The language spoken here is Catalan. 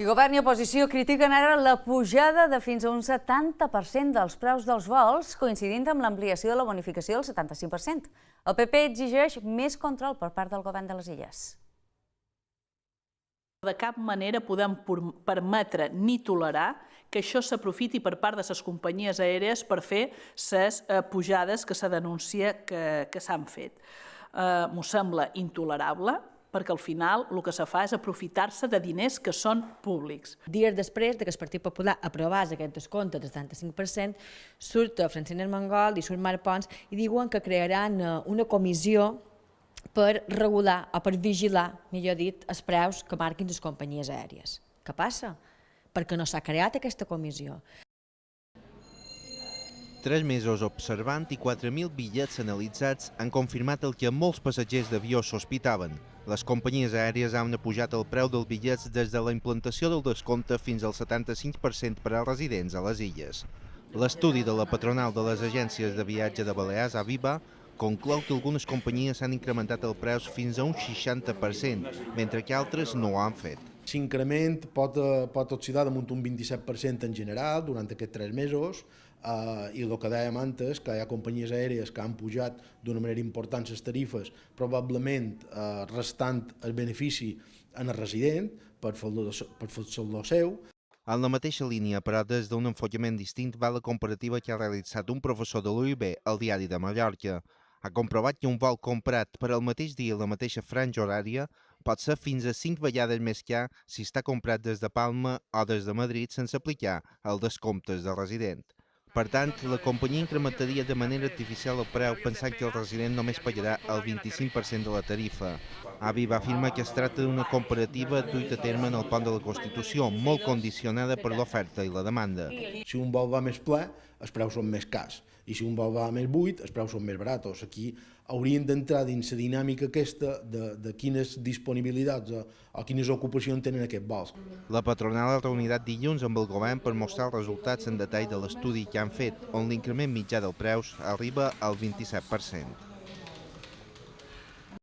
I govern i oposició critiquen ara la pujada de fins a un 70% dels preus dels vols, coincidint amb l'ampliació de la bonificació del 75%. El PP exigeix més control per part del govern de les Illes. De cap manera podem permetre ni tolerar que això s'aprofiti per part de les companyies aèries per fer les pujades que se denuncia que s'han fet. M'ho sembla intolerable, perquè al final el que se fa és aprofitar-se de diners que són públics. Dies després que el Partit Popular aprovés aquest descompte del 75%, surt Francina Armengol i surt Marc Pons i diuen que crearan una comissió per regular o per vigilar, millor dit, els preus que marquin les companyies aèries. Què passa? Perquè no s'ha creat aquesta comissió. 3 mesos observant i 4.000 bitllets analitzats han confirmat el que molts passatgers d'avió sospitaven. Les companyies aèries han apujat el preu dels bitllets des de la implantació del descompte fins al 75% per als residents a les illes. L'estudi de la patronal de les agències de viatge de Balears, Aviva, conclou que algunes companyies han incrementat el preu fins a un 60%, mentre que altres no ho han fet. L'increment pot oscil·lar damunt un 27% en general durant aquests 3 mesos i el que dèiem antes, que hi ha companyies aèries que han pujat d'una manera important les tarifes, probablement restant el benefici en el resident per fer-lo seu. En la mateixa línia, però des d'un enfocament distint, va la comparativa que ha realitzat un professor de l'UIB al Diari de Mallorca. Ha comprovat que un vol comprat per al mateix dia i la mateixa franja horària pot ser fins a 5 vegades més car si està comprat des de Palma o des de Madrid sense aplicar els descomptes del resident. Per tant, la companyia incrementaria de manera artificial el preu pensant que el resident només pagarà el 25% de la tarifa. Aviva afirma que es tracta d'una comparativa duta a terme en el pont de la Constitució, molt condicionada per l'oferta i la demanda. Si un vol va més ple, els preus són més cars. I si un vol va més buit, els preus són més barats. Aquí haurien d'entrar dins la dinàmica aquesta de quines disponibilitats o quines ocupacions tenen aquests vols. La patronal ha reunit dilluns amb el govern per mostrar els resultats en detall de l'estudi que han fet, on l'increment mitjà del preus arriba al 27%.